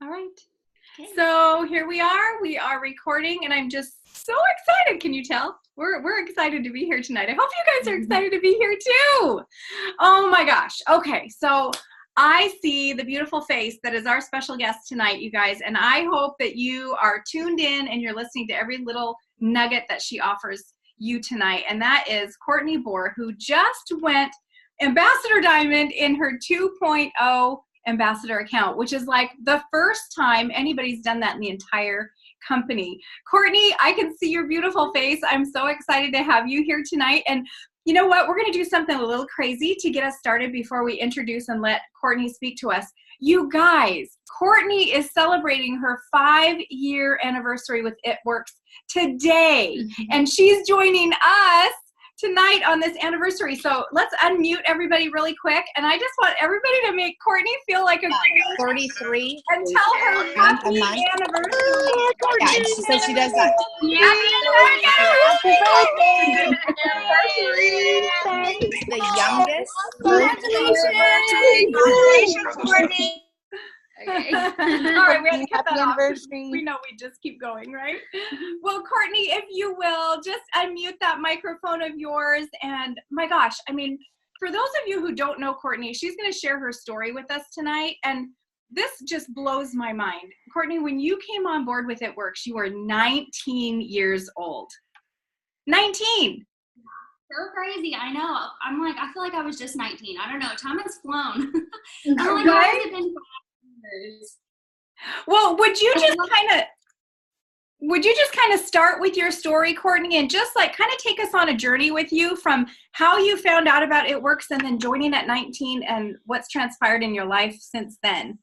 All right. Okay. So here we are recording, and I'm just so excited. Can you tell? We're excited to be here tonight. I hope you guys are excited to be here too. Oh my gosh. Okay, so I see the beautiful face that is our special guest tonight, you guys, and I hope that you are tuned in and you're listening to every little nugget that she offers you tonight, and that is Cortney Bohr, who just went Ambassador Diamond in her 2.0 ambassador account, which is like the first time anybody's done that in the entire company. Cortney, I can see your beautiful face. I'm so excited to have you here tonight. And you know what? We're going to do something a little crazy to get us started before we introduce and let Cortney speak to us. You guys, Cortney is celebrating her 5-year anniversary with It Works today. And she's joining us tonight on this anniversary. So let's unmute everybody really quick. And I just want everybody to make Cortney feel like a 33 and tell her happy anniversary. Yeah, she says she does that. The youngest. Congratulations, Courtney. Okay. All right, we have to cut that off. Anniversary. We know we just keep going, right? Well, Cortney, if you will, just unmute that microphone of yours. And my gosh, I mean, for those of you who don't know Cortney, she's going to share her story with us tonight. And this just blows my mind. Cortney, when you came on board with It Works, you were 19 years old. 19! So crazy, I know. I'm like, I feel like I was just 19. I don't know. Time has flown. I'm like, Right? how has it been 5 years? Well, would you just kind of start with your story, Cortney, and just like kind of take us on a journey with you from how you found out about It Works and then joining at 19 and what's transpired in your life since then?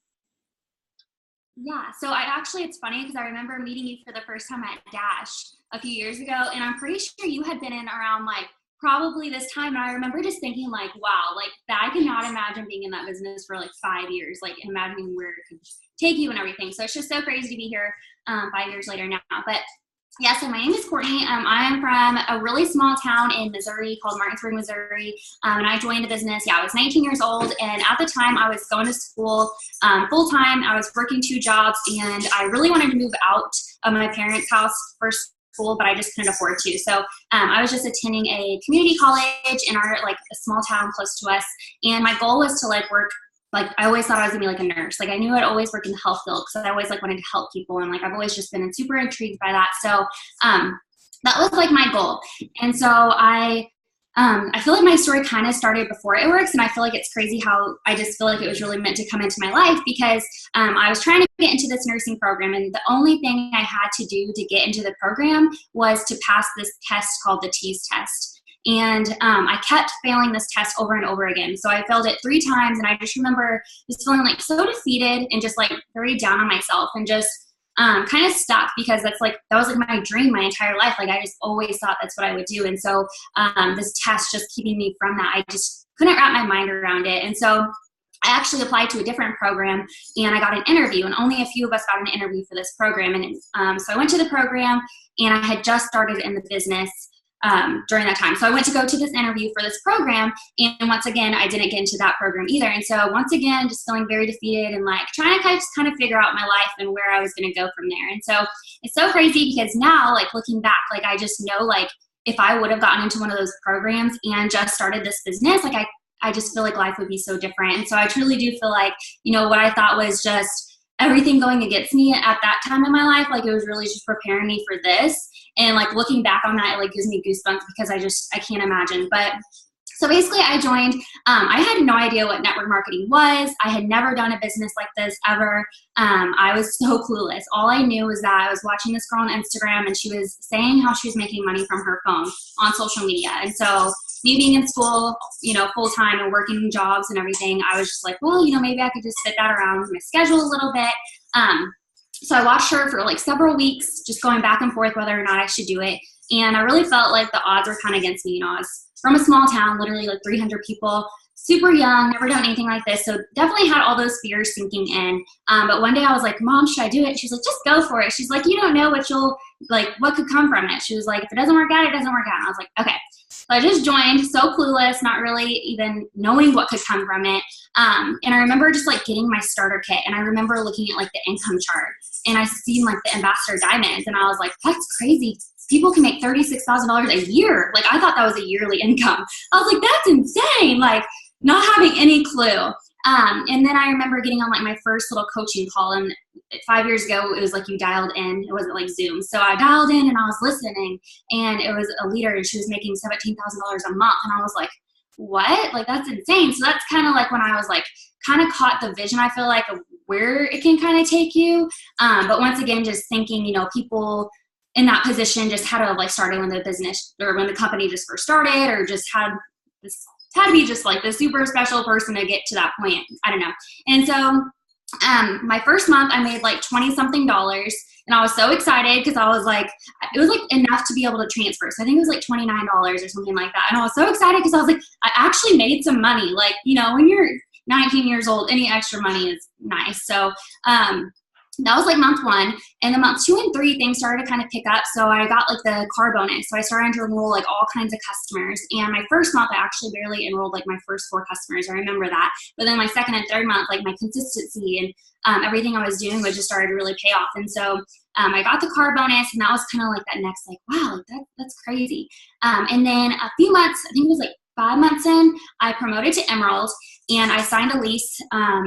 Yeah, so it's funny because I remember meeting you for the first time at Dash a few years ago, and I'm pretty sure you had been in around like probably this time, and I remember just thinking like, wow, like that, I cannot imagine being in that business for like 5 years, like imagining where it could take you and everything. So it's just so crazy to be here 5 years later now. But yeah, so my name is Courtney. I am from a really small town in Missouri called Martinsburg, Missouri, and I joined the business. Yeah, I was 19 years old, and at the time I was going to school full-time. I was working 2 jobs, and I really wanted to move out of my parents' house for school, but I just couldn't afford to. So I was just attending a community college in our like a small town close to us, and my goal was to like work. Like, I always thought I was gonna be like a nurse. Like, I knew I'd always work in the health field because I always like wanted to help people. And like, I've always just been super intrigued by that. So that was like my goal. And so I feel like my story kind of started before It Works. And I feel like it's crazy how I just feel like it was really meant to come into my life because I was trying to get into this nursing program. And the only thing I had to do to get into the program was to pass this test called the TEAS test. And I kept failing this test over and over again. So I failed it 3 times, and I just remember just feeling like so defeated and just like very down on myself and just kind of stuck because that was like my dream my entire life. Like I just always thought that's what I would do. And so this test just keeping me from that, I just couldn't wrap my mind around it. And so I actually applied to a different program, and I got an interview, and only a few of us got an interview for this program. And so I went to the program, and I had just started in the business during that time. So I went to go to this interview for this program, and once again, I didn't get into that program either. And so once again, just feeling very defeated and like trying to kind of figure out my life and where I was going to go from there. And so it's so crazy because now, like looking back, like I just know like if I would have gotten into one of those programs and just started this business, like I just feel like life would be so different. And so I truly do feel like, you know, what I thought was just everything going against me at that time in my life, like it was really just preparing me for this. And like looking back on that, it like gives me goosebumps because I can't imagine. But so basically I joined, I had no idea what network marketing was. I had never done a business like this ever. I was so clueless. All I knew was that I was watching this girl on Instagram, and she was saying how she was making money from her phone on social media. And so me being in school, you know, full time and working jobs and everything, I was just like, well, you know, maybe I could just fit that around my schedule a little bit. So I watched her for like several weeks, just going back and forth whether or not I should do it. And I really felt like the odds were kind of against me. You know, I was from a small town, literally like 300 people, super young, never done anything like this. So definitely had all those fears sinking in. But one day I was like, Mom, should I do it? She's like, just go for it. She's like, you don't know what could come from it. She was like, if it doesn't work out, it doesn't work out. And I was like, okay. So I just joined, so clueless, not really even knowing what could come from it. And I remember just like getting my starter kit, and I remember looking at like the income chart, and I seen like the ambassador diamonds, and I was like, that's crazy. People can make $36,000 a year. Like, I thought that was a yearly income. I was like, that's insane. Like, not having any clue. And then I remember getting on like my first little coaching call, and 5 years ago, it was like you dialed in. It wasn't like Zoom. So I dialed in and I was listening, and it was a leader, and she was making $17,000 a month. And I was like, what? Like, that's insane. So that's kind of like when I was like, kind of caught the vision, I feel like, of where it can kind of take you. But once again, just thinking, you know, people in that position just had to like starting when the business or when the company just first started, or just had to be just like the super special person to get to that point. I don't know. And so my first month I made like 20 something dollars, and I was so excited because I was like, it was like enough to be able to transfer. So I think it was like $29 or something like that. And I was so excited because I was like, I actually made some money. Like, you know, when you're 19 years old, any extra money is nice. So that was like month 1, and then month 2 and 3 things started to kind of pick up. So I got like the car bonus. So I started to enroll like all kinds of customers. And my first month, I actually barely enrolled like my first 4 customers. I remember that. But then my second and third month, like my consistency and everything I was doing was just started to really pay off. And so I got the car bonus, and that was kind of like that next, like, wow, like that's crazy. And then a few months, I think it was like 5 months in, I promoted to Emerald, and I signed a lease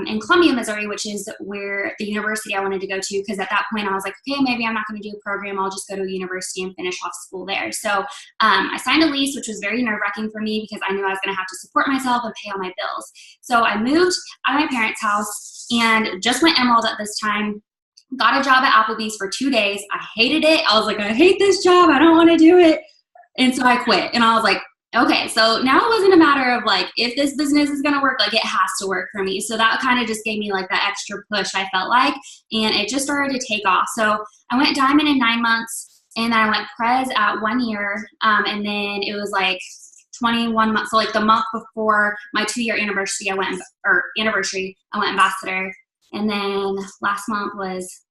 in Columbia, Missouri, which is where the university I wanted to go to, because at that point I was like, okay, maybe I'm not going to do a program. I'll just go to a university and finish off school there. So I signed a lease, which was very nerve-wracking for me because I knew I was going to have to support myself and pay all my bills. So I moved out of my parents' house and just went Emerald at this time. Got a job at Applebee's for 2 days. I hated it. I was like, I hate this job. I don't want to do it. And so I quit. And I was like, okay, so now it wasn't a matter of like, if this business is going to work, like it has to work for me. So that kind of just gave me like that extra push, I felt like, and it just started to take off. So I went diamond in 9 months, and then I went Prez at 1 year. And then it was like 21 months. So like the month before my 2-year anniversary, I went ambassador. And then last month was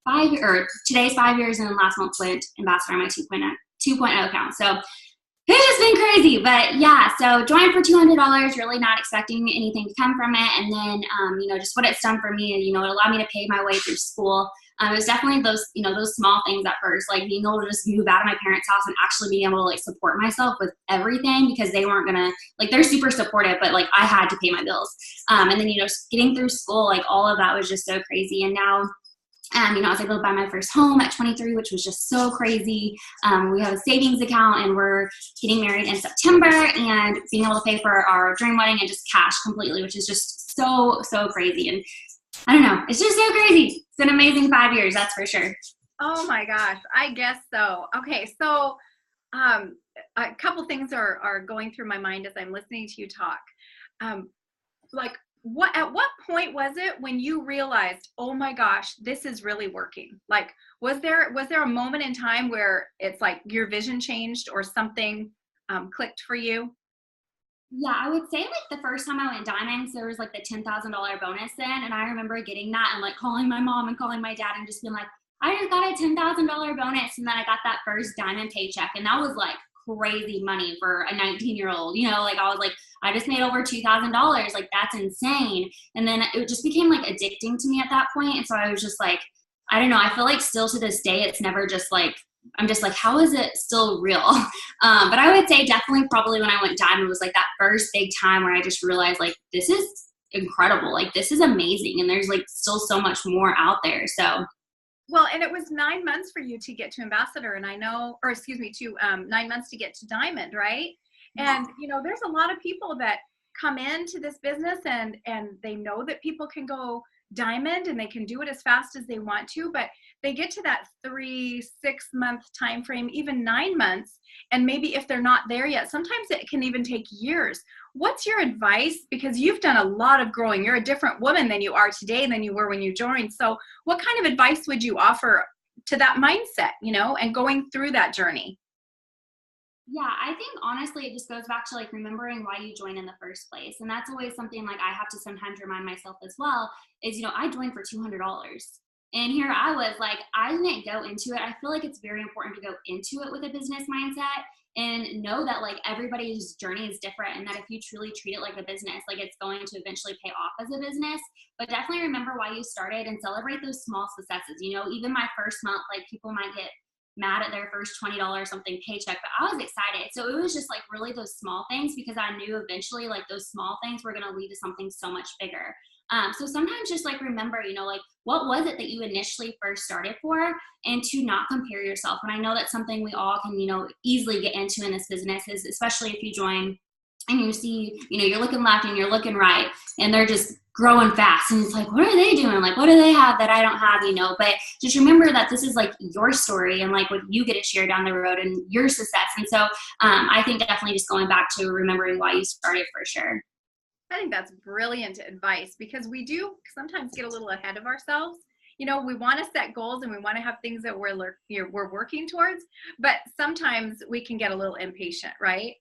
today's 5 years, and then last month went ambassador on my 2.0 account. So it's just been crazy. But yeah, so joined for $200, really not expecting anything to come from it. And then, you know, just what it's done for me, you know, it allowed me to pay my way through school. It was definitely those, you know, those small things at first, like being able to just move out of my parents' house and actually being able to like support myself with everything, because they weren't gonna, like, they're super supportive, but like I had to pay my bills. And then, you know, just getting through school, like all of that was just so crazy. And now, you know, I was able to buy my first home at 23, which was just so crazy. We have a savings account, and we're getting married in September, and being able to pay for our dream wedding and just cash completely, which is just so, so crazy. And I don't know, it's just so crazy. It's an amazing 5 years, that's for sure. Oh my gosh, I guess so. Okay, so a couple things are going through my mind as I'm listening to you talk. Like, at what point was it when you realized, oh my gosh, this is really working? Like, was there a moment in time where it's like your vision changed or something clicked for you? Yeah, I would say like the first time I went diamonds, there was like the $10,000 bonus in, and I remember getting that and like calling my mom and calling my dad and just being like, I just got a $10,000 bonus, and then I got that first diamond paycheck, and that was like crazy money for a 19-year-old. You know, like I was like, I just made over $2,000. Like, that's insane. And then it just became like addicting to me at that point. And so I was just like, I don't know. I feel like still to this day, it's never just like, I'm just like, how is it still real? But I would say definitely probably when I went diamond was like that first big time where I just realized like, this is incredible. Like, this is amazing. And there's like still so much more out there. So. Well, and it was 9 months for you to get to ambassador, and I know, or excuse me, 9 months to get to diamond, right? And, you know, there's a lot of people that come into this business and they know that people can go diamond and they can do it as fast as they want to, but they get to that 3-6 month time frame, even 9 months, and maybe if they're not there yet, sometimes it can even take years. What's your advice? Because you've done a lot of growing. You're a different woman than you are today than you were when you joined. So what kind of advice would you offer to that mindset, you know, and going through that journey? Yeah, I think honestly, it just goes back to like remembering why you joined in the first place. And that's always something like I have to sometimes remind myself as well is, I joined for $200. And here I was like, I didn't go into it. I feel like it's very important to go into it with a business mindset and know that like everybody's journey is different and that if you truly treat it like a business, like it's going to eventually pay off as a business. But definitely remember why you started and celebrate those small successes. Even my first month, like people might get mad at their first $20 something paycheck, but I was excited. So it was just like really those small things because I knew eventually like those small things were going to lead to something so much bigger. So sometimes just like remember, like what was it that you initially first started for and to not compare yourself. And I know that's something we all can, easily get into in this business is especially if you join and you see, you're looking left and you're looking right and they're just growing fast. And it's like, what are they doing? Like, what do they have that I don't have, but just remember that this is like your story and like what you get to share down the road and your success. And so I think definitely just going back to remembering why you started for sure. I think that's brilliant advice because we do sometimes get a little ahead of ourselves. We want to set goals and we want to have things that we're working towards, but sometimes we can get a little impatient, right?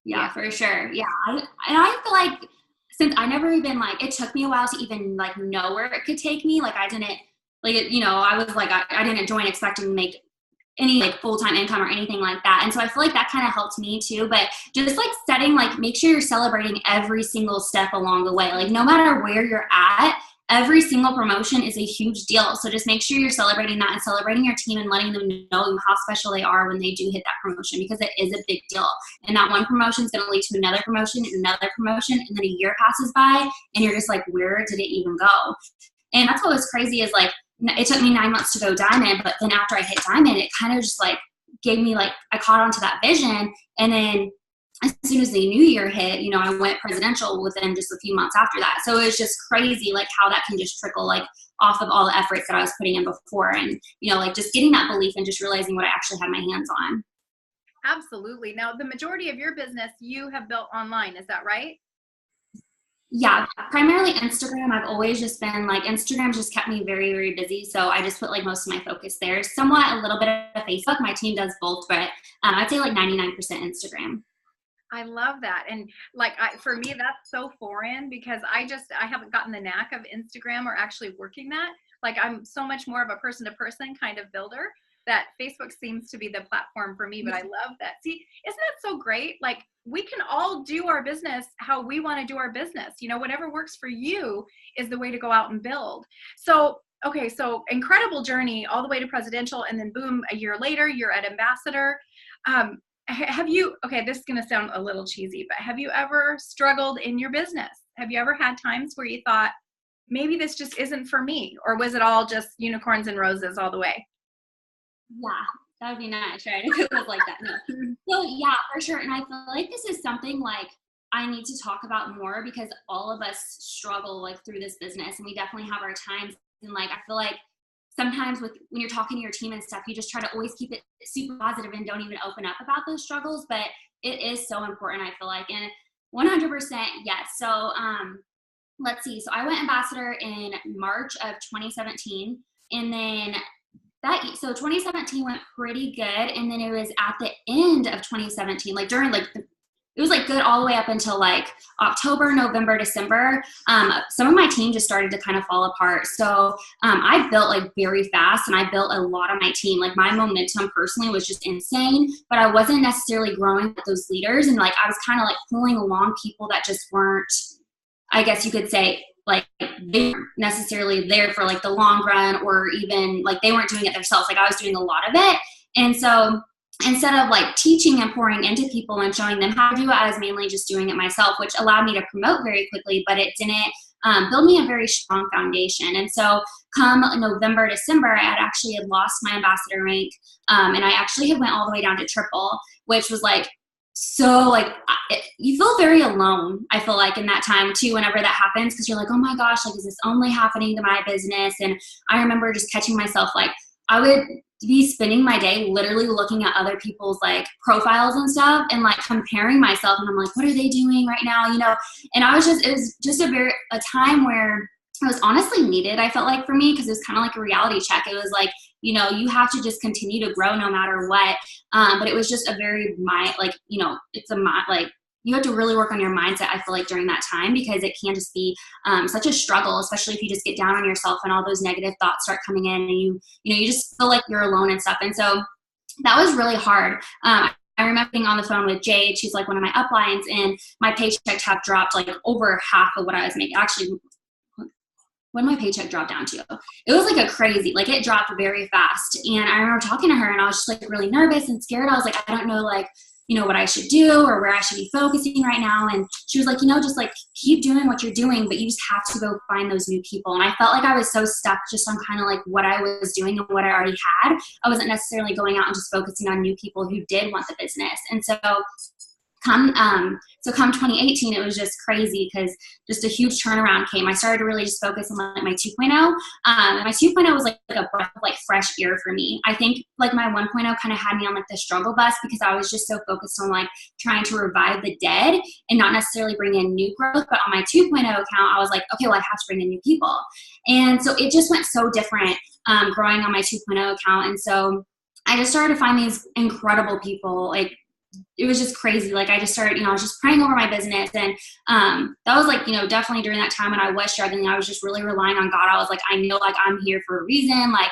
Yeah, for sure. Yeah. I feel like since I never even like, it took me a while to even like know where it could take me. Like I didn't like, I was like, I didn't join expecting to make any like full-time income or anything like that. And so I feel like that kind of helped me too, but just like setting, like make sure you're celebrating every single step along the way. Like no matter where you're at, every single promotion is a huge deal. So just make sure you're celebrating that and celebrating your team and letting them know how special they are when they do hit that promotion because it is a big deal. And that one promotion is going to lead to another promotion, and then a year passes by and you're just like, where did it even go? And that's what was crazy is like, it took me 9 months to go diamond, but then after I hit diamond, it kind of just like gave me like, I caught onto that vision. And then as soon as the new year hit, I went presidential within just a few months after that. So it was just crazy like how that can just trickle like off of all the efforts that I was putting in before. And, like just getting that belief and just realizing what I actually had my hands on. Absolutely. Now, the majority of your business you have built online. Is that right? Yeah, primarily Instagram. I've always just been like, Instagram just kept me very, very busy. So I just put like most of my focus there. Somewhat a little bit of Facebook. My team does both, but I'd say like 99% Instagram. I love that. And like, for me, that's so foreign because I haven't gotten the knack of Instagram or actually working that. Like I'm so much more of a person to person kind of builder that Facebook seems to be the platform for me, but I love that. See, isn't that so great? Like we can all do our business how we want to do our business. Whatever works for you is the way to go out and build. So, okay. So incredible journey all the way to presidential. And then boom, a year later, you're at ambassador. Have you, okay, this is going to sound a little cheesy, but have you ever struggled in your business? Have you ever had times where you thought, maybe this just isn't for me? Or was it all just unicorns and roses all the way? Yeah, that would be nice, right? If it was like that. No. So yeah, for sure. And I feel like this is something like I need to talk about more because all of us struggle like through this business and we definitely have our times. And like, I feel like sometimes when you're talking to your team and stuff, you just try to always keep it super positive and don't even open up about those struggles. But it is so important, I feel like. And 100% yes. So let's see. So I went ambassador in March of 2017. And then so 2017 went pretty good. And then it was at the end of 2017, like during like it was like good all the way up until like October, November, December. Some of my team just started to kind of fall apart. So I built like very fast and I built a lot of my team. Like my momentum personally was just insane, but I wasn't necessarily growing with those leaders. And like, I was kind of like pulling along people that just weren't, I guess you could say, like they weren't necessarily there for like the long run or even like they weren't doing it themselves. Like I was doing a lot of it. And so instead of like teaching and pouring into people and showing them how to do it, I was mainly just doing it myself, which allowed me to promote very quickly, but it didn't build me a very strong foundation. And so come November, December, I had lost my ambassador rank. And I actually had went all the way down to triple, which was like, so like you feel very alone, I feel like in that time too, whenever that happens, because you're like, oh my gosh, like is this only happening to my business? And I remember just catching myself, like I would be spending my day literally looking at other people's like profiles and stuff and like comparing myself, and I'm like, what are they doing right now, and it was just a time where it was honestly needed, I felt like, for me, because it was kind of like a reality check. It was like, you have to just continue to grow no matter what. But it was just a very you have to really work on your mindset, I feel like, during that time, because it can just be such a struggle, especially if you just get down on yourself and all those negative thoughts start coming in, and you just feel like you're alone and stuff. And so that was really hard. I remember being on the phone with Jade. She's like one of my uplines, and my paycheck had dropped like over half of what I was making. Actually, when my paycheck dropped down to, it was like a crazy, like it dropped very fast. And I remember talking to her, and I was just like really nervous and scared. I was like, I don't know, like, what I should do or where I should be focusing right now. And she was like, just like keep doing what you're doing, but you just have to go find those new people. And I felt like I was so stuck just on kind of like what I was doing and what I already had. I wasn't necessarily going out and just focusing on new people who did want the business. And so come 2018, it was just crazy because just a huge turnaround came. I started to really just focus on like my 2.0. And my 2.0 was like a breath of like fresh air for me. I think like my 1.0 kind of had me on like the struggle bus because I was just so focused on like trying to revive the dead and not necessarily bring in new growth. But on my 2.0 account, I was like, okay, well, I have to bring in new people. And so it just went so different growing on my 2.0 account. And so I just started to find these incredible people. Like, it was just crazy. Like I just started, I was just praying over my business. And that was like, definitely during that time when I was struggling, I was just really relying on God. I was like, I know like I'm here for a reason. Like,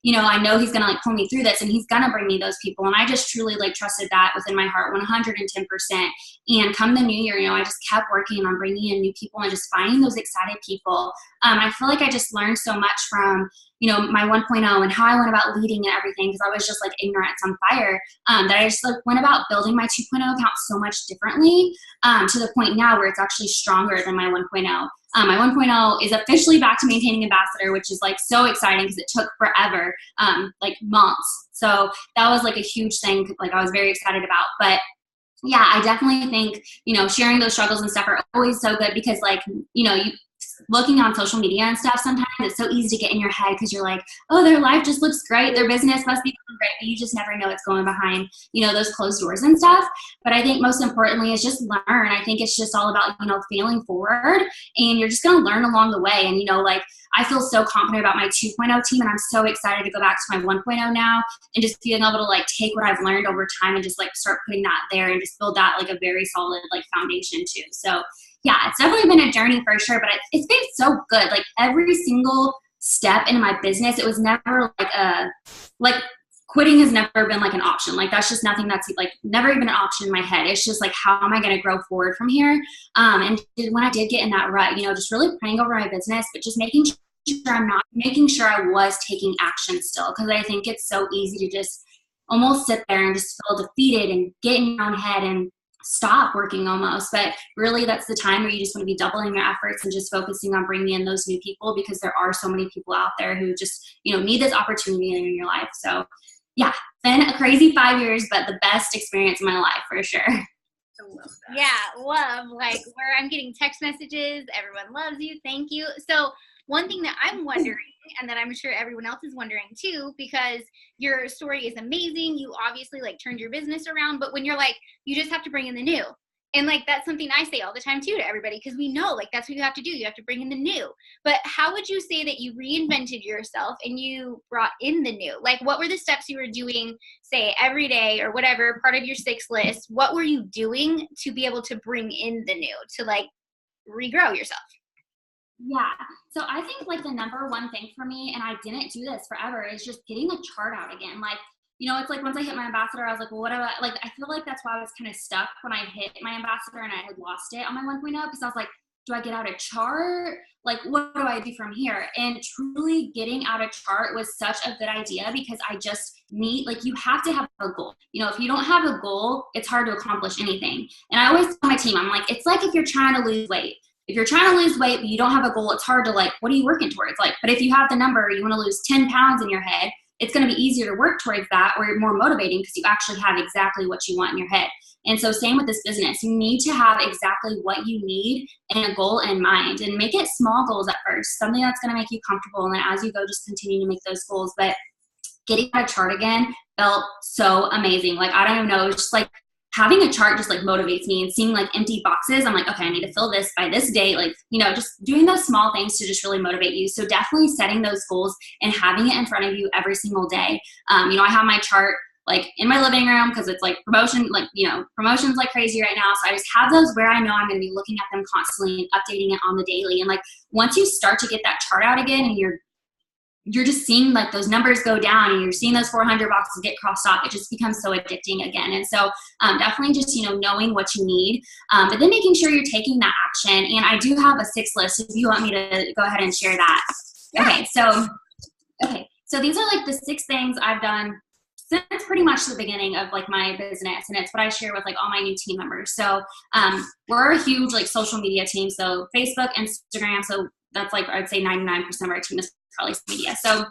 I know he's going to like pull me through this and he's going to bring me those people. And I just truly like trusted that within my heart 110%. And come the new year, I just kept working on bringing in new people and just finding those excited people. I feel like I just learned so much from, my 1.0 and how I went about leading and everything, because I was just like ignorance on fire, that I just like went about building my 2.0 account so much differently, to the point now where it's actually stronger than my 1.0. My 1.0 is officially back to maintaining ambassador, which is like so exciting because it took forever, like months. So that was like a huge thing, like I was very excited about. But yeah, I definitely think, sharing those struggles and stuff are always so good because like, looking on social media and stuff, sometimes it's so easy to get in your head because you're like, oh, their life just looks great. Their business must be going great. But you just never know what's going behind, those closed doors and stuff. But I think most importantly is just learn. I think it's just all about, failing forward, and you're just going to learn along the way. And, like, I feel so confident about my 2.0 team, and I'm so excited to go back to my 1.0 now and just being able to like take what I've learned over time and just like start putting that there and just build that like a very solid like foundation too. So yeah, it's definitely been a journey for sure, but it's been so good. Like every single step in my business, it was never like quitting has never been like an option. Like that's just nothing that's like never even an option in my head. It's just like, how am I going to grow forward from here? And when I did get in that rut, just really praying over my business, but just making sure I was taking action still. Cause I think it's so easy to just almost sit there and just feel defeated and get in your own head and stop working almost. But really that's the time where you just want to be doubling your efforts and just focusing on bringing in those new people, because there are so many people out there who just, need this opportunity in your life. So yeah, been a crazy 5 years, but the best experience of my life for sure. Yeah, love. Like where I'm getting text messages, everyone loves you. Thank you. So one thing that I'm wondering, and that I'm sure everyone else is wondering too, because your story is amazing. You obviously like turned your business around, but when you're like, you just have to bring in the new. And like, that's something I say all the time too to everybody, because we know like that's what you have to do. You have to bring in the new. But how would you say that you reinvented yourself and you brought in the new? Like what were the steps you were doing, say every day or whatever, part of your 6 list? What were you doing to be able to bring in the new, to like regrow yourself? Yeah. So I think like the number one thing for me, and I didn't do this forever, is just getting the chart out again. Like, it's like once I hit my ambassador, I was like, well, what do I, like, I feel like that's why I was kind of stuck when I hit my ambassador and I had lost it on my 1.0, because I was like, do I get out a chart? Like, what do I do from here? And truly getting out a chart was such a good idea, because I just need, like, you have to have a goal. If you don't have a goal, it's hard to accomplish anything. And I always tell my team, I'm like, it's like if you're trying to lose weight. If you're trying to lose weight, but you don't have a goal, it's hard to like, what are you working towards? Like, but if you have the number, you want to lose 10 pounds in your head, it's going to be easier to work towards that, or more motivating because you actually have exactly what you want in your head. And so same with this business, you need to have exactly what you need and a goal in mind, and make it small goals at first, something that's going to make you comfortable. And then as you go, just continue to make those goals. But getting that chart again felt so amazing. Like, I don't even know, it was just like having a chart just like motivates me, and seeing like empty boxes, I'm like, okay, I need to fill this by this date. Like, you know, just doing those small things to just really motivate you. So definitely setting those goals and having it in front of you every single day. You know, I have my chart like in my living room because it's like promotions like crazy right now. So I just have those where I know I'm going to be looking at them constantly and updating it on the daily. And like, once you start to get that chart out again, and you're just seeing like those numbers go down, and you're seeing those 400 boxes get crossed off, it just becomes so addicting again. And so definitely just, you know, knowing what you need, but then making sure you're taking that action. And I do have a 6 list if you want me to go ahead and share that. Yeah. Okay, so these are like the 6 things I've done since pretty much the beginning of like my business, and it's what I share with like all my new team members. So we're a huge like social media team, so Facebook, Instagram, so that's like, I'd say 99% of our team is probably social media. So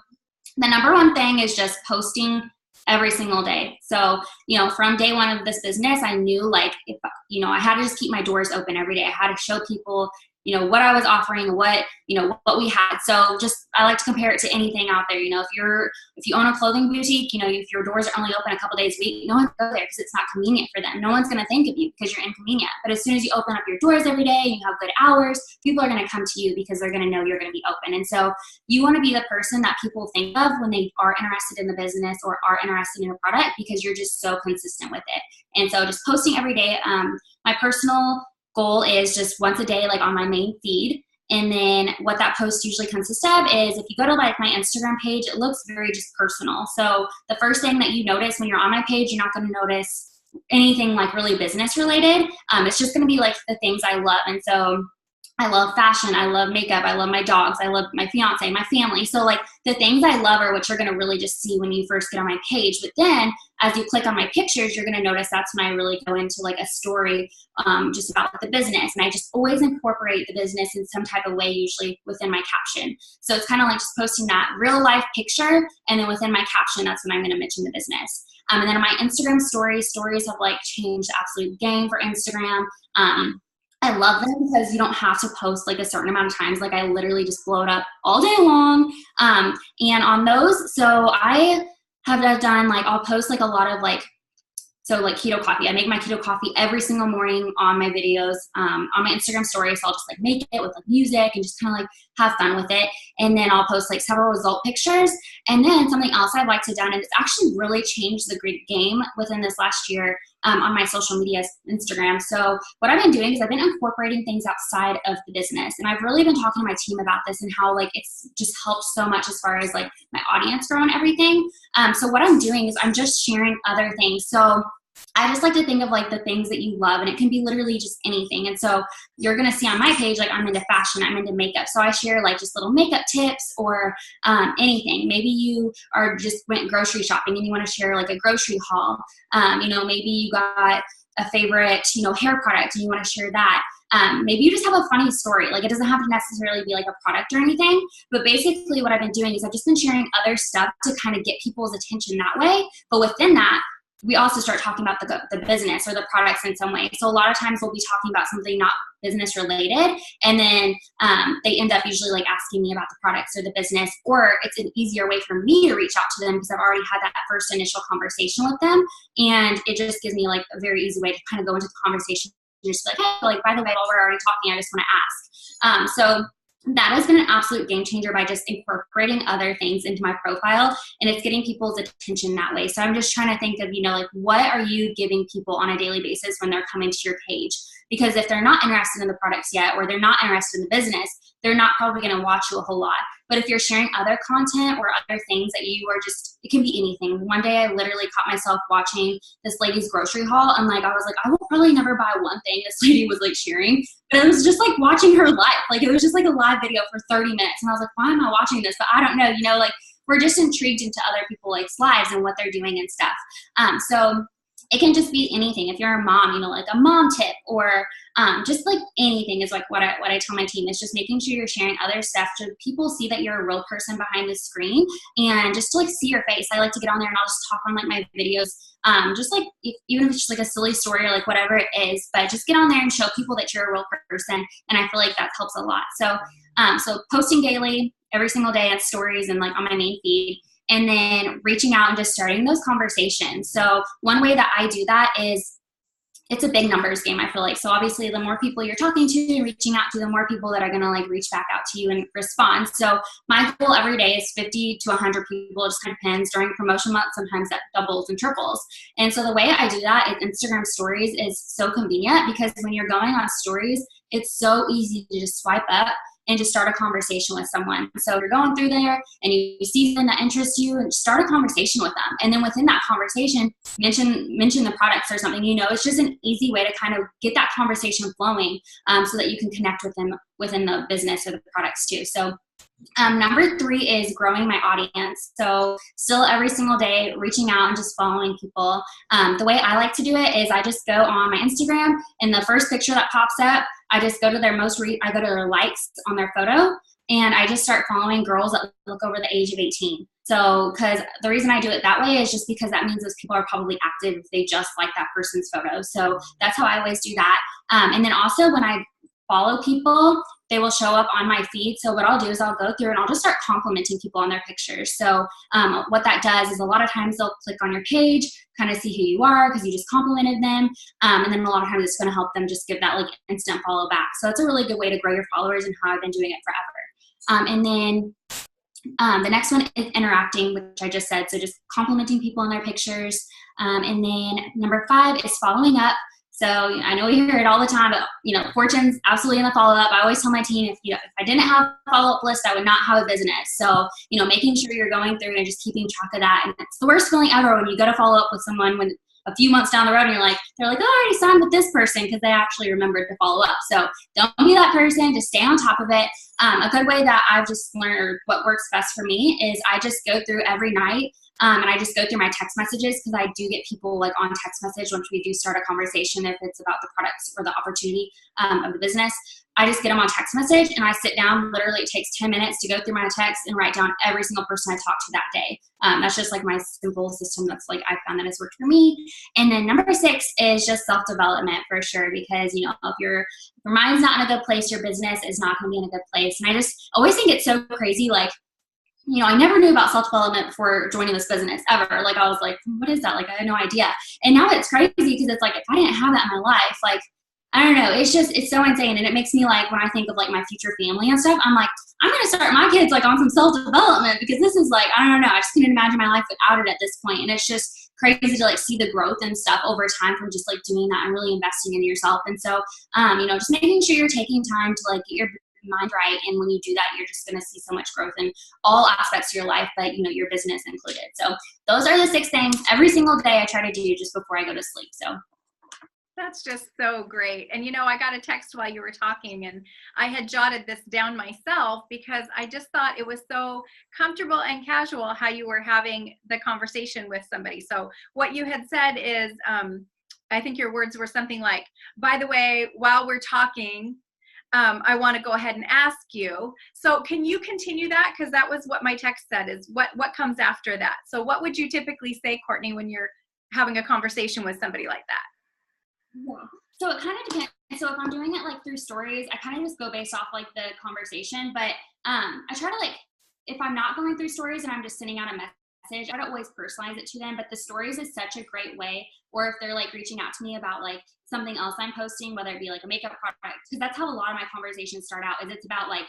the number one thing is just posting every single day. So, you know, from day one of this business, I knew like, if, you know, I had to just keep my doors open every day. I had to show people, you know, what I was offering, what we had. So just, I like to compare it to anything out there. You know, if you own a clothing boutique, you know, if your doors are only open a couple days a week, no one can go there because it's not convenient for them. No one's going to think of you because you're inconvenient. But as soon as you open up your doors every day and you have good hours, people are going to come to you because they're going to know you're going to be open. And so you want to be the person that people think of when they are interested in the business or are interested in a product, because you're just so consistent with it. And so just posting every day. My personal goal is just once a day, like on my main feed. And then what that post usually consists of is, if you go to like my Instagram page, it looks very just personal. So the first thing that you notice when you're on my page, you're not going to notice anything like really business related. It's just going to be like the things I love. And so I love fashion, I love makeup, I love my dogs, I love my fiance, my family. So like the things I love are what you're going to really just see when you first get on my page. But then as you click on my pictures, you're going to notice that's when I really go into like a story just about the business. And I just always incorporate the business in some type of way, usually within my caption. So it's kind of like just posting that real life picture, and then within my caption, that's when I'm going to mention the business. And then on my Instagram stories have like changed the absolute game for Instagram. I love them because you don't have to post like a certain amount of times. Like I literally just blow it up all day long. And on those, so I have done like, I'll post like a lot of like, so like keto coffee. I make my keto coffee every single morning on my videos, on my Instagram stories. So I'll just like make it with like music and just kind of like have fun with it. And then I'll post like several result pictures. And then something else I'd like to do, and it's actually really changed the great game within this last year, on my social media Instagram. So what I've been doing is I've been incorporating things outside of the business. And I've really been talking to my team about this and how like it's just helped so much as far as like my audience grow and everything. So what I'm doing is I'm just sharing other things. So I just like to think of like the things that you love, and it can be literally just anything. And so you're going to see on my page, like I'm into fashion, I'm into makeup. So I share like just little makeup tips or anything. Maybe you are just went grocery shopping and you want to share like a grocery haul. You know, maybe you got a favorite, you know, hair product and you want to share that. Maybe you just have a funny story. Like it doesn't have to necessarily be like a product or anything, but basically what I've been doing is I've just been sharing other stuff to kind of get people's attention that way. But within that, we also start talking about the business or the products in some way. So a lot of times we'll be talking about something not business related, and then they end up usually like asking me about the products or the business, or it's an easier way for me to reach out to them because I've already had that first initial conversation with them, and it just gives me like a very easy way to kind of go into the conversation and just be like, hey, like by the way, while we're already talking, I just want to ask. So that has been an absolute game changer by just incorporating other things into my profile, and it's getting people's attention that way. So I'm just trying to think of, you know, like what are you giving people on a daily basis when they're coming to your page? Because if they're not interested in the products yet, or they're not interested in the business, they're not probably going to watch you a whole lot. But if you're sharing other content or other things that you are just, it can be anything. One day I literally caught myself watching this lady's grocery haul, and like I was like, I will probably never buy one thing this lady was like sharing. But it was just like watching her life. Like it was just like a live video for 30 minutes. And I was like, why am I watching this? But I don't know, you know, like we're just intrigued into other people's like lives and what they're doing and stuff. So it can just be anything. If you're a mom, you know, like a mom tip, or just like anything is like what I tell my team is just making sure you're sharing other stuff so people see that you're a real person behind the screen, and just to like see your face. I like to get on there and I'll just talk on like my videos, just like even if it's just like a silly story or like whatever it is, but just get on there and show people that you're a real person. And I feel like that helps a lot. So so posting daily every single day on stories and like on my main feed, and then reaching out and just starting those conversations. So one way that I do that is it's a big numbers game, I feel like. So obviously the more people you're talking to and reaching out to, the more people that are going to like reach back out to you and respond. So my goal every day is 50 to 100 people. It just kind of depends. During promotion month, sometimes that doubles and triples. And so the way I do that is Instagram stories is so convenient, because when you're going on stories, it's so easy to just swipe up and just start a conversation with someone. So you're going through there and you see something that interests you, and start a conversation with them. And then within that conversation, mention the products or something. It's just an easy way to kind of get that conversation flowing, so that you can connect with them within the business or the products too. So number 3 is growing my audience. So still every single day reaching out and just following people. The way I like to do it is I just go on my Instagram, and the first picture that pops up, I just go to their I go to their likes on their photo, and I just start following girls that look over the age of 18. So, because the reason I do it that way is just because that means those people are probably active if they just like that person's photo. So that's how I always do that. And then also when I follow people, they will show up on my feed. So what I'll do is I'll go through and I'll just start complimenting people on their pictures. So what that does is a lot of times they'll click on your page, kind of see who you are because you just complimented them. And then a lot of times it's going to help them just give that like instant follow back. So it's a really good way to grow your followers, and how I've been doing it forever. And then the next one is interacting, which I just said. So just complimenting people on their pictures. And then number 5 is following up. So I know we hear it all the time, but Fortune's absolutely in the follow-up. I always tell my team, if I didn't have a follow-up list, I would not have a business. So, making sure you're going through and just keeping track of that. And it's the worst feeling ever when you go to follow up with someone when a few months down the road and they're like, oh, I already signed with this person, because they actually remembered to follow up. So don't be that person. Just stay on top of it. A good way that I've just learned, or what works best for me, is I just go through every night. And I just go through my text messages, because I do get people like on text message once we do start a conversation, if it's about the products or the opportunity of the business. I just get them on text message, and I sit down. Literally, it takes 10 minutes to go through my text and write down every single person I talked to that day. That's just like my simple system that's like I found that has worked for me. And then number 6 is just self-development for sure, because if your mind's not in a good place, your business is not going to be in a good place. And I just always think it's so crazy, like, I never knew about self-development before joining this business ever. Like, I was like, what is that? Like, I had no idea. And now it's crazy, because it's like, if I didn't have that in my life, like, I don't know. It's so insane. And it makes me like, when I think of like my future family and stuff, I'm like, I'm going to start my kids like on some self-development, because this is like, I don't know. I just can't imagine my life without it at this point. And it's just crazy to like see the growth and stuff over time from just like doing that and really investing in yourself. And so, just making sure you're taking time to like get your mind right. And when you do that, you're just going to see so much growth in all aspects of your life, but your business included. So those are the 6 things every single day I try to do just before I go to sleep. So that's just so great. And I got a text while you were talking, and I had jotted this down myself, because I just thought it was so comfortable and casual how you were having the conversation with somebody. So what you had said is, I think your words were something like, by the way, while we're talking, I want to go ahead and ask you. So can you continue that? Because that was what my text said, is what comes after that. So what would you typically say, Cortney, when you're having a conversation with somebody like that? Yeah. So it kind of depends. So if I'm doing it like through stories, I kind of just go based off like the conversation. But I try to like, if I'm not going through stories and I'm just sending out a message, I don't always personalize it to them. But the stories is such a great way. Or if they're like reaching out to me about like something else I'm posting, whether it be like a makeup product, because that's how a lot of my conversations start out, is it's about like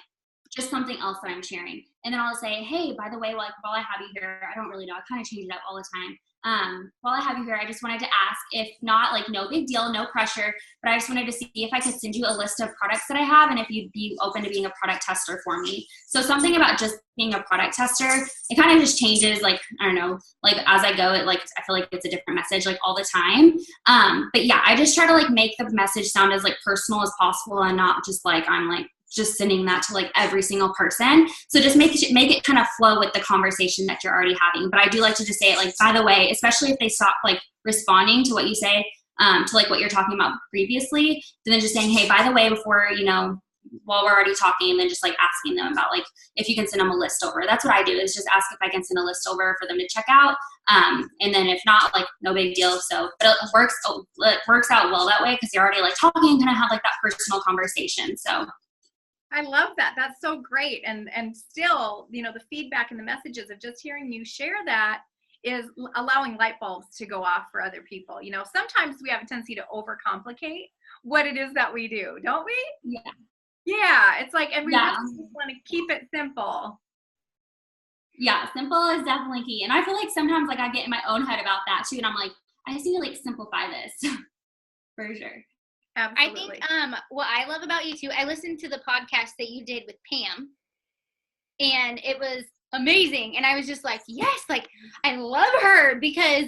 just something else that I'm sharing. And then I'll say, hey, by the way, like while I have you here, I don't really know, I kind of change it up all the time. While I have you here, I just wanted to ask, if not, like no big deal, no pressure, but I just wanted to see if I could send you a list of products that I have, and if you'd be open to being a product tester for me. So something about just being a product tester, it kind of just changes, like, I don't know, like as I go, it like, I feel like it's a different message like all the time. But yeah, I just try to like make the message sound as like personal as possible, and not just like, I'm like just sending that to like every single person. So just make it kind of flow with the conversation that you're already having. But I do like to just say it like, by the way, especially if they stop like responding to what you say, to like what you're talking about previously, then just saying, hey, by the way, before, while we're already talking, and then just like asking them about like, if you can send them a list over. That's what I do, is just ask if I can send a list over for them to check out. And then if not, like no big deal. So, but it works out well that way, because you're already like talking, kind of have like that personal conversation. So I love that. That's so great. And still, the feedback and the messages of just hearing you share that is allowing light bulbs to go off for other people. You know, sometimes we have a tendency to overcomplicate what it is that we do, don't we? Yeah. Yeah, it's like, and we Yeah. really just want to keep it simple. Yeah, simple is definitely key. And I feel like sometimes like I get in my own head about that too. And I'm like, I just need to like simplify this for sure. Absolutely. I think what I love about you too, I listened to the podcast that you did with Pam, and it was amazing. And I was just like, yes, like I love her because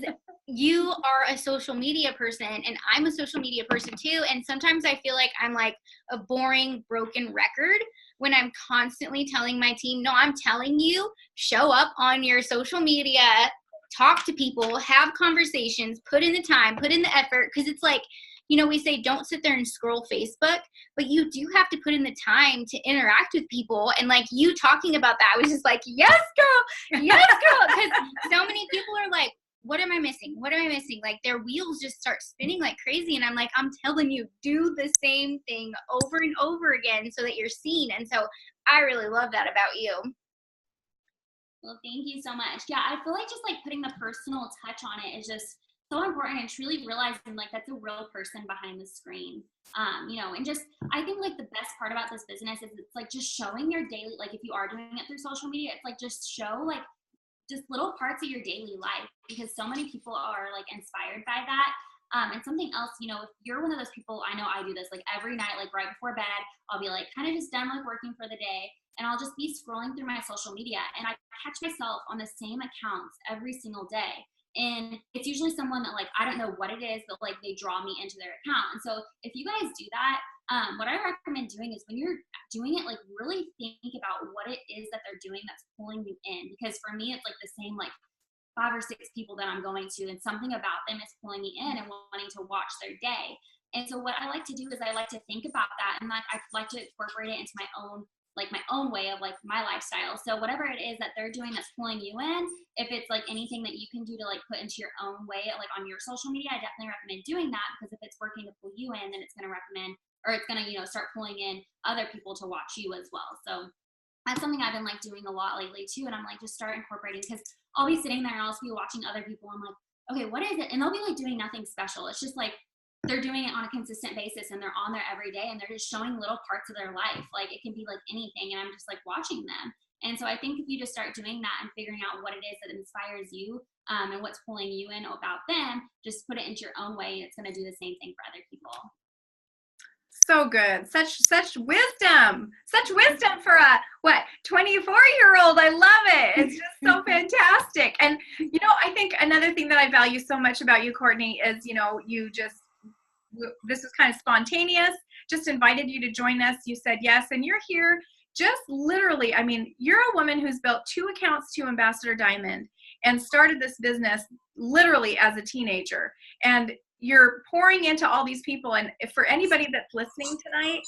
you are a social media person and I'm a social media person too. And sometimes I feel like I'm like a boring, broken record when I'm constantly telling my team, no, I'm telling you, show up on your social media, talk to people, have conversations, put in the time, put in the effort. Because it's like, you know, we say don't sit there and scroll Facebook, but you do have to put in the time to interact with people. And like you talking about that, I was just like, yes, girl, yes, girl. Because so many people are like, what am I missing? What am I missing? Like their wheels just start spinning like crazy. And I'm like, I'm telling you, do the same thing over and over again so that you're seen. And so I really love that about you. Well, thank you so much. Yeah, I feel like just like putting the personal touch on it is just so important, and truly realizing like that's a real person behind the screen. You know, and just I think like the best part about this business is it's like just showing your daily, like if you are doing it through social media, it's like just show like just little parts of your daily life, because so many people are like inspired by that. And something else, you know, if you're one of those people, I know I do this like every night, like right before bed, I'll be like kind of just done like working for the day, and I'll just be scrolling through my social media, and I catch myself on the same accounts every single day. And it's usually someone that like, I don't know what it is, but like they draw me into their account. And so if you guys do that, what I recommend doing is when you're doing it, like really think about what it is that they're doing that's pulling you in. Because for me, it's like the same like 5 or 6 people that I'm going to, and something about them is pulling me in and wanting to watch their day. And so what I like to do is I like to think about that, and like I like to incorporate it into my own way of like my lifestyle. So whatever it is that they're doing that's pulling you in, if it's like anything that you can do to like put into your own way, like on your social media, I definitely recommend doing that, because if it's working to pull you in, then it's going to recommend, or it's going to, you know, start pulling in other people to watch you as well. So that's something I've been like doing a lot lately too. And I'm like, just start incorporating, because I'll be sitting there and I'll be watching other people. I'm like, okay, what is it? And they'll be like doing nothing special. It's just like they're doing it on a consistent basis, and they're on there every day, and they're just showing little parts of their life. Like it can be like anything, and I'm just like watching them. And so I think if you just start doing that and figuring out what it is that inspires you, and what's pulling you in about them, just put it into your own way, and it's going to do the same thing for other people. So good. Such wisdom for a 24-year-old. I love it. It's just so fantastic. And you know, I think another thing that I value so much about you, Cortney, is, you know, this is kind of spontaneous, just invited you to join us. You said yes, and you're here just literally, I mean, you're a woman who's built 2 accounts to Ambassador Diamond and started this business literally as a teenager. And you're pouring into all these people. And if for anybody that's listening tonight,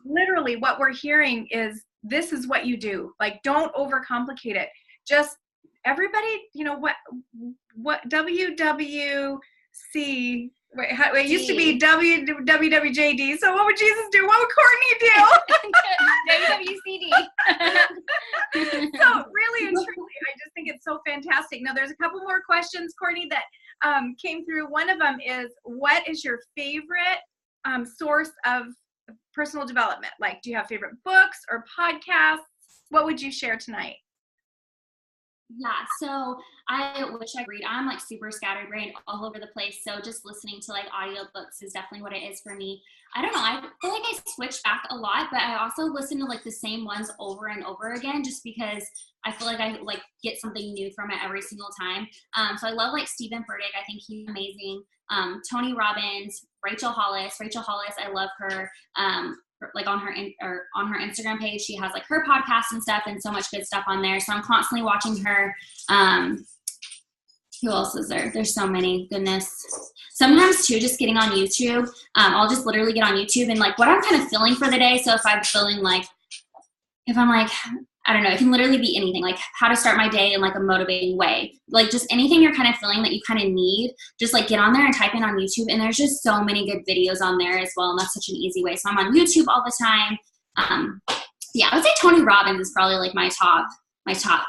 literally what we're hearing is this is what you do. Like, don't overcomplicate it. Just everybody, you know, what WWC, it used to be WWJD. So what would Jesus do? What would Cortney do? WWCD. So really and truly, I just think it's so fantastic. Now there's a couple more questions, Cortney, that came through. One of them is, what is your favorite source of personal development? Like, do you have favorite books or podcasts? What would you share tonight? Yeah, so I wish I read. I'm like super scatterbrained all over the place. So just listening to like audiobooks is definitely what it is for me. I don't know. I feel like I switch back a lot, but I also listen to like the same ones over and over again, just because I feel like I like get something new from it every single time. So I love like Stephen Furtick. I think he's amazing. Tony Robbins, Rachel Hollis, I love her. Like on her Instagram page, she has like her podcast and stuff, and so much good stuff on there. So I'm constantly watching her. Who else is there? There's so many. Goodness. Sometimes too, just getting on YouTube. I'll just literally get on YouTube and like what I'm kind of feeling for the day. So if I'm feeling like, I don't know, it can literally be anything, like how to start my day in like a motivating way. Like just anything you're kind of feeling that you kind of need, just like get on there and type in on YouTube. And there's just so many good videos on there as well. And that's such an easy way. So I'm on YouTube all the time. Yeah, I would say Tony Robbins is probably like my top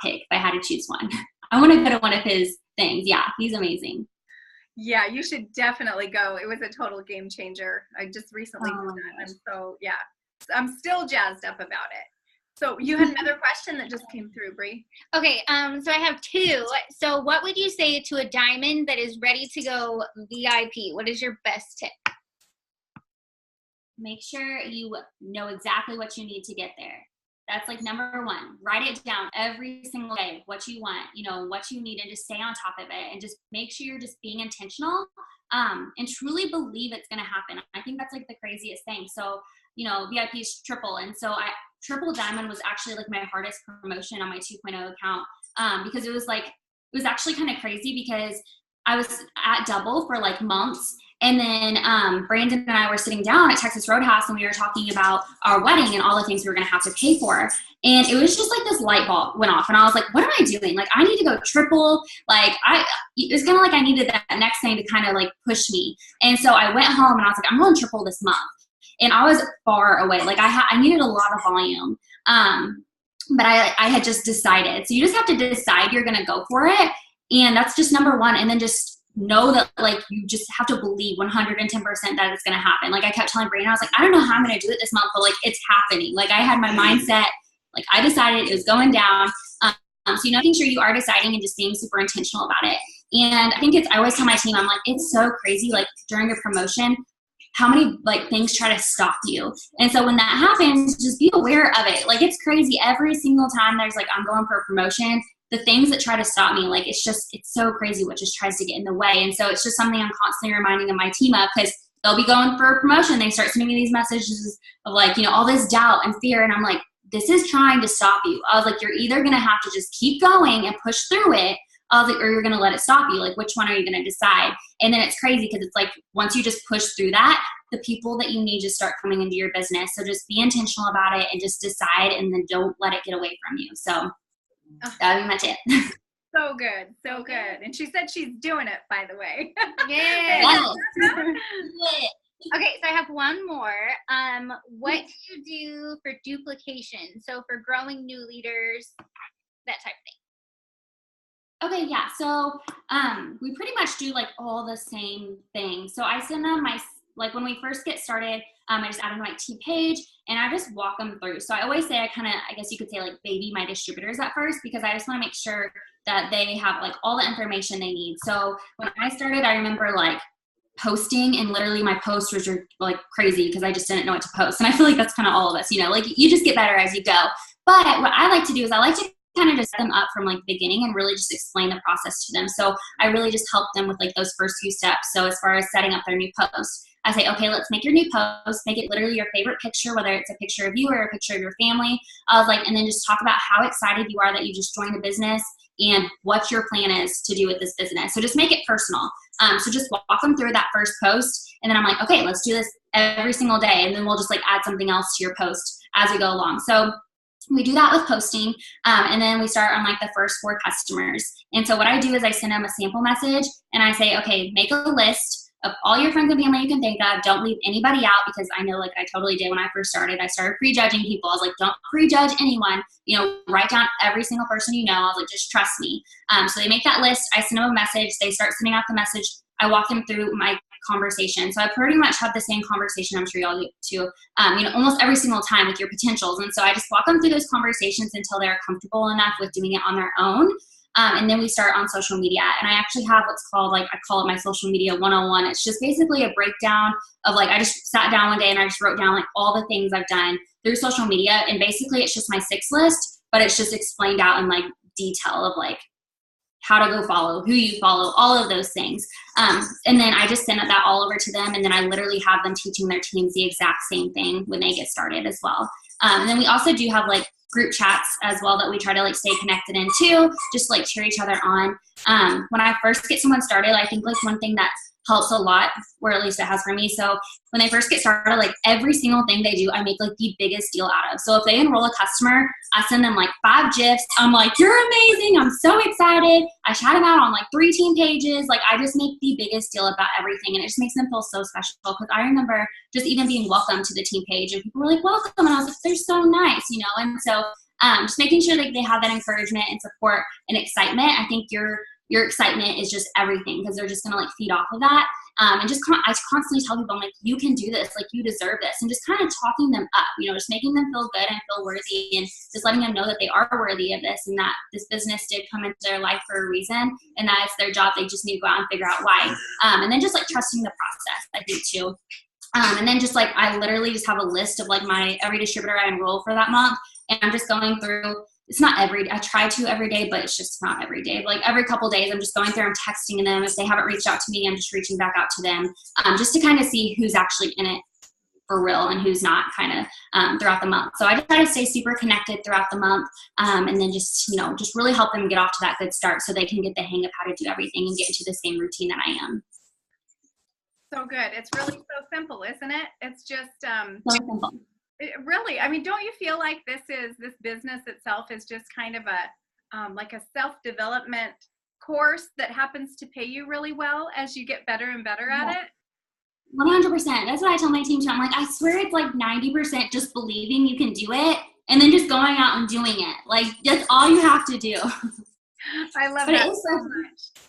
pick if I had to choose one. I want to go to one of his things. Yeah, he's amazing. Yeah, you should definitely go. It was a total game changer. I just recently did that. I'm so, yeah, I'm still jazzed up about it. So you had another question that just came through, Bree. Okay, so I have two. So what would you say to a diamond that is ready to go VIP? What is your best tip? Make sure you know exactly what you need to get there. That's like number one. Write it down every single day, what you want, what you need, and just stay on top of it, and just make sure you're just being intentional, and truly believe it's going to happen. I think that's like the craziest thing. So, VIP is triple. And so triple diamond was actually like my hardest promotion on my 2.0 account, because it was actually kind of crazy because I was at double for like months. And then Brandon and I were sitting down at Texas Roadhouse, and we were talking about our wedding and all the things we were going to have to pay for. And it was just like this light bulb went off, and I was like, what am I doing? Like, I need to go triple. Like, it was kind of like I needed that next thing to kind of like push me. And so I went home and I was like, I'm going triple this month. And I was far away. Like, I needed a lot of volume. But I had just decided. So you just have to decide you're going to go for it. And that's just number one. And then just know that, like, you just have to believe 110% that it's going to happen. Like, I kept telling Brianna, I was like, I don't know how I'm going to do it this month, but like, it's happening. Like, I had my mindset, like, I decided it was going down. So, making sure you are deciding and just being super intentional about it. And I think I always tell my team, I'm like, it's so crazy, like, during a promotion, how many like things try to stop you. And so when that happens, just be aware of it. Like, it's crazy. Every single time there's like, I'm going for a promotion, the things that try to stop me, like, it's so crazy what just tries to get in the way. And so it's just something I'm constantly reminding of my team of, because they'll be going for a promotion. They start sending me these messages of like, all this doubt and fear. And I'm like, this is trying to stop you. I was like, you're either going to have to just keep going and push through it, or you're going to let it stop you. Like, which one are you going to decide? And then it's crazy because it's like, once you just push through that, the people that you need just start coming into your business. So just be intentional about it and just decide, and then don't let it get away from you. So that would be my tip. So good. So good. And she said she's doing it, by the way. Yeah. Okay, so I have one more. What do you do for duplication? So for growing new leaders, that type of thing. Okay, yeah. So we pretty much do like all the same things. So I send them like when we first get started, I just add them to my team page, and I just walk them through. So I always say I guess you could say, like, baby my distributors at first, because I just want to make sure that they have like all the information they need. So when I started, I remember like posting, and literally my post was like crazy because I just didn't know what to post. And I feel like that's kind of all of us, like you just get better as you go. But what I like to do is I like to kind of just set them up from like the beginning and really just explain the process to them. So I really just help them with like those first few steps. So as far as setting up their new post, I say, okay, let's make your new post, make it literally your favorite picture, whether it's a picture of you or a picture of your family. I was like, and then just talk about how excited you are that you just joined the business and what your plan is to do with this business. So just make it personal. So just walk them through that first post. And then I'm like, okay, let's do this every single day. And then we'll just like add something else to your post as we go along. So we do that with posting, and then we start on like the first 4 customers. And so what I do is I send them a sample message, and I say, okay, make a list of all your friends and family you can think of. Don't leave anybody out, because I know, like I totally did when I first started. I started prejudging people. I was like, don't prejudge anyone. Write down every single person you know. I was like, just trust me. So they make that list. I send them a message. They start sending out the message. I walk them through my conversation. So I pretty much have the same conversation, I'm sure y'all do too, almost every single time with your potentials. And so I just walk them through those conversations until they're comfortable enough with doing it on their own. And then we start on social media. And I actually have what's called, like, I call it my social media 101. It's just basically a breakdown of, like, I just sat down one day and I just wrote down like all the things I've done through social media. And basically it's just my 6 list, but it's just explained out in like detail of like how to go follow, who you follow, all of those things. And then I just send that all over to them. And then I literally have them teaching their teams the exact same thing when they get started as well. And then we also do have like group chats as well that we try to like stay connected in too, just like cheer each other on. When I first get someone started, I think like one thing that helps a lot, or at least it has for me. So when they first get started, like every single thing they do, I make like the biggest deal out of. So if they enroll a customer, I send them like 5 GIFs. I'm like, you're amazing. I'm so excited. I shout them out on like 3 team pages. Like I just make the biggest deal about everything. And it just makes them feel so special. Because I remember just even being welcome to the team page and people were like, welcome. And I was like, they're so nice, And so just making sure that they have that encouragement and support and excitement. I think you're your excitement is just everything, because they're just going to like feed off of that. And just I constantly tell people, I'm like, you can do this, like you deserve this, and just kind of talking them up, you know, just making them feel good and feel worthy, and just letting them know that they are worthy of this, and that this business did come into their life for a reason, and that it's their job. They just need to go out and figure out why. And then just like trusting the process, I think too. And then just like, I literally just have a list of like my every distributor I enroll for that month, and I'm just going through. It's not I try to every day, but it's just not every day. Like every couple of days, I'm just going through, I'm texting them. If they haven't reached out to me, I'm just reaching back out to them, just to kind of see who's actually in it for real and who's not, kind of throughout the month. So I just try to stay super connected throughout the month, and then just, you know, just really help them get off to that good start so they can get the hang of how to do everything and get into the same routine that I am. So good. It's really so simple, isn't it? It's just So simple. really, I mean, don't you feel like this business itself is just kind of a like a self-development course that happens to pay you really well as you get better and better at it? 100%. That's what I tell my team too. I'm like, I swear it's like 90% just believing you can do it, and then just going out and doing it. Like, that's all you have to do. I love but that it is so much.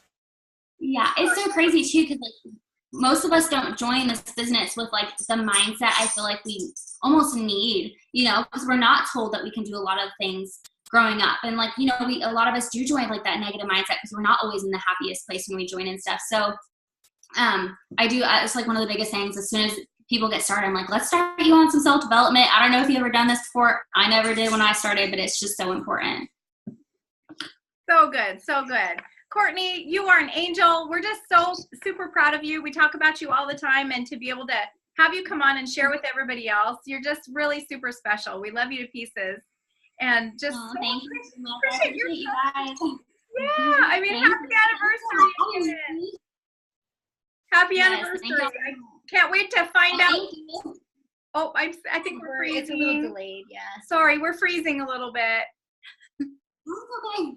Yeah, it's so crazy too, because like most of us don't join this business with like the mindset I feel like we almost need, you know, because we're not told that we can do a lot of things growing up. And like, you know, a lot of us do join like that negative mindset because we're not always in the happiest place when we join and stuff. So it's like one of the biggest things. As soon as people get started, I'm like, let's start you on some self-development. I don't know if you've ever done this before. I never did when I started, but it's just so important. So good. So good. Cortney, you are an angel. We're just so super proud of you. We talk about you all the time, and to be able to have you come on and share with everybody else, you're just really super special. We love you to pieces. And just thank you. appreciate you guys. Yeah, I mean, happy anniversary. Happy anniversary. I can't wait to find out. Oh, I think we're freezing. It's a little delayed, yeah. Sorry, we're freezing a little bit. Okay.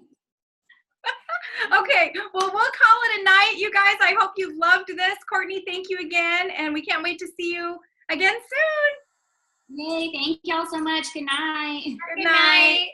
Okay, well, we'll call it a night, you guys. I hope you loved this. Cortney, thank you again, and we can't wait to see you again soon. Yay, thank y'all so much. Good night. Good night.